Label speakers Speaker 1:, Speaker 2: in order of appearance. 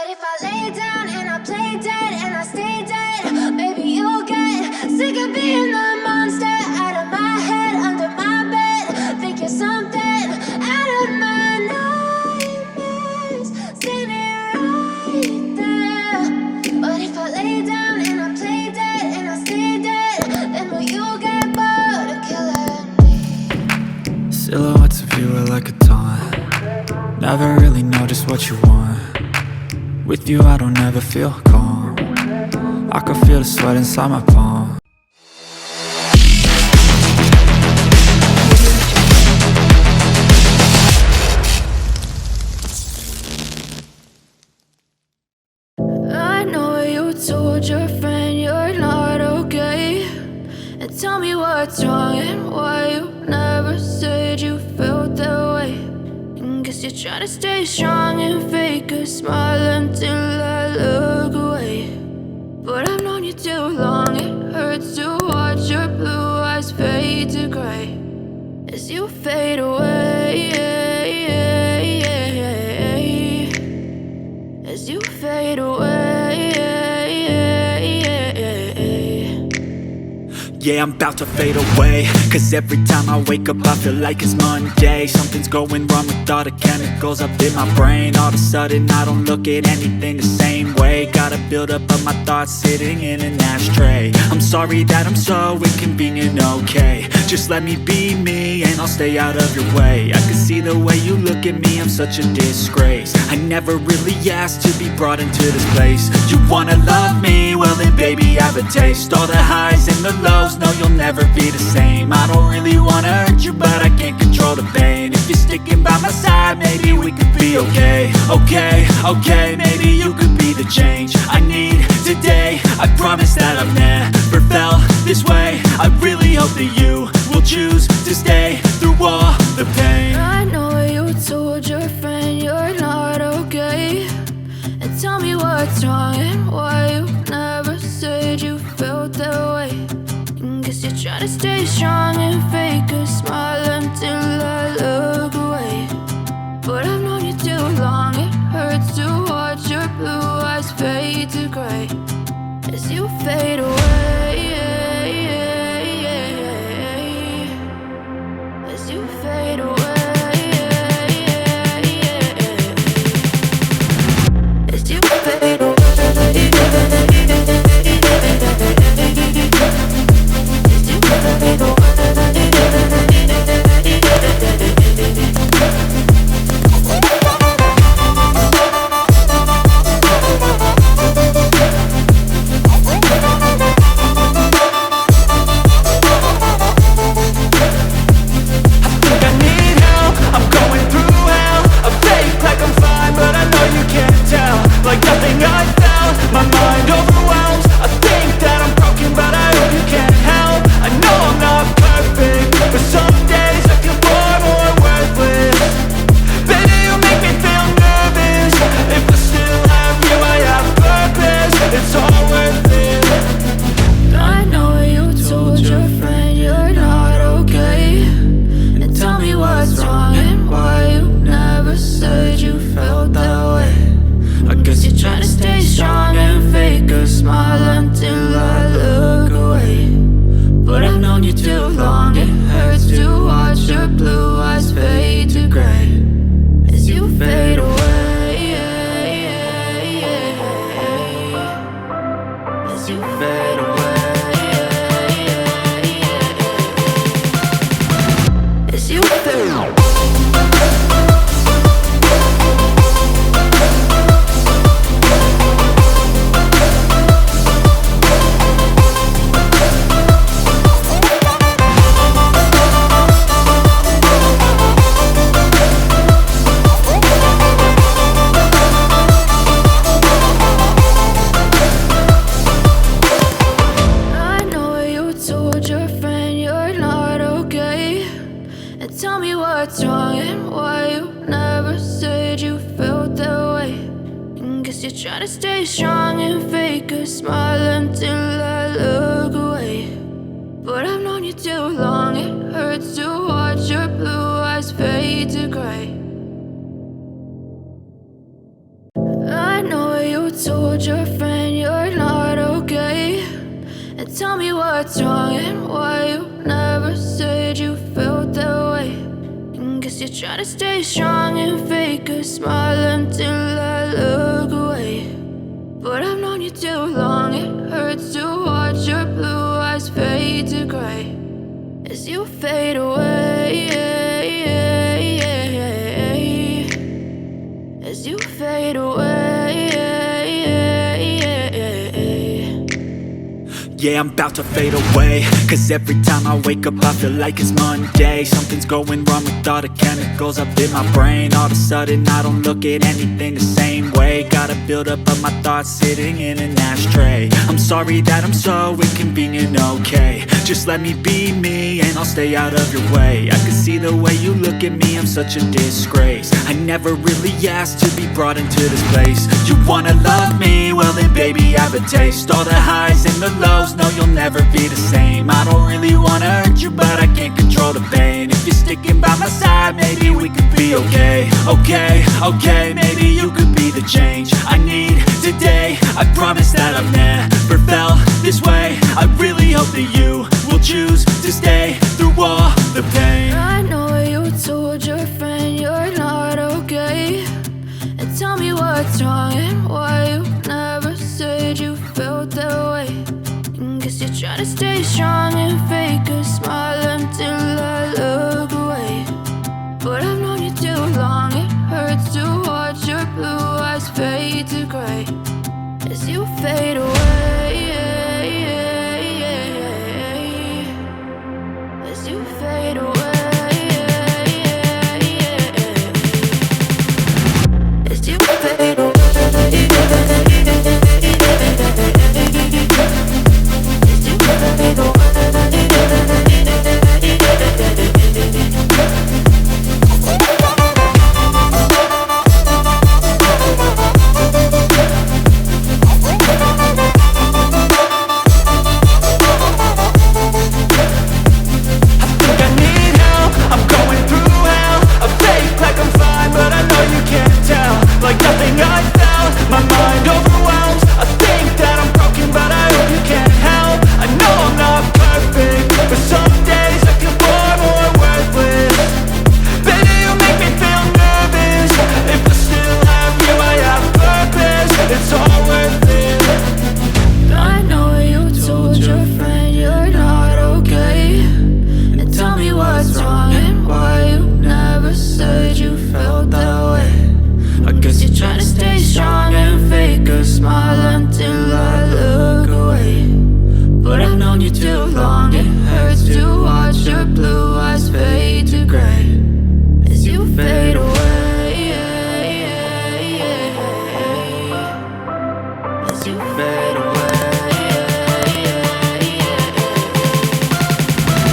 Speaker 1: But if I lay down and I play dead and I stay dead, maybe you'll get sick of being the monster out of my head, under my bed. Think you're something out of my nightmares, standing right there. But if I lay down and I play dead and I stay dead, then will you get bored of killing me?
Speaker 2: Silhouettes of you are like a taunt. Never really know just what you want. With you I don't ever feel calm. I can feel the sweat inside my palm.
Speaker 3: I know you told your friend you're not okay, and tell me what's wrong and why you never said you felt that way. Guess you're trying to stay strong and fake a smile until I look away. But I've known you too long, it hurts to watch your blue eyes fade to gray as you fade away, as you fade away.
Speaker 2: Yeah, I'm about to fade away, cause every time I wake up I feel like it's Monday. Something's going wrong with all the chemicals up in my brain. All of a sudden I don't look at anything the same way. Got a buildup of my thoughts sitting in an ashtray. I'm sorry that I'm so inconvenient, okay. Just let me be me and I'll stay out of your way. I can see the way you look at me, I'm such a disgrace. I never really asked to be brought into this place. You wanna love me? Well then baby have a taste. All the highs and the lows, no you'll never be the same. I don't really wanna hurt you but I can't control the pain. If you're sticking by my side maybe we could be okay. Okay, maybe you could be the change I need today. I promise that I've never felt this way. I really hope that you will choose to stay through all the pain.
Speaker 3: I know you told your friend you're not okay, and tell me what's wrong and why you never said you felt that way. Guess you're trying to stay strong and fake a smile until I look away. But I've known you too long, it hurts to watch your blue eyes fade to gray as you fade away, as you fade away, as you fade away. Try to stay strong and fake a smile until I look away. But I've known you too long, it hurts to watch your blue eyes fade to gray. I know told your friend you're not okay? And tell me what's wrong and why you never said you felt that way. And guess you're trying to stay strong and fake a smile until I look away. But I've known you too long, it hurts to watch your blue eyes fade to gray as you fade away, as you fade away.
Speaker 2: Yeah, I'm about to fade away, cause every time I wake up I feel like it's Monday. Something's going wrong with all the chemicals up in my brain. All of a sudden I don't look at anything the same way. Gotta build up of my thoughts sitting in an ashtray. I'm sorry that I'm so inconvenient, okay? Just let me be me and I'll stay out of your way. I can see the way you look at me, I'm such a disgrace. I never really asked to be brought into this place. You wanna love me? Well then baby have a taste. All the highs and the lows, no you'll never be the same. I don't really wanna hurt you but I can't control the pain. If you're sticking by my side maybe we could be okay. Okay, maybe you could be the change I need today. I promise that I've never felt this way. I really hope that you will choose to stay through all the pain.
Speaker 3: I know you told your friend you're not okay. And tell me what's wrong and why you never said you felt that way. And guess you're trying to stay strong and fake a smile until I look away. But I've known you too long, it hurts to watch your blue eyes fade to gray as you fade away, as you fade away, as you fade away.
Speaker 2: As you fade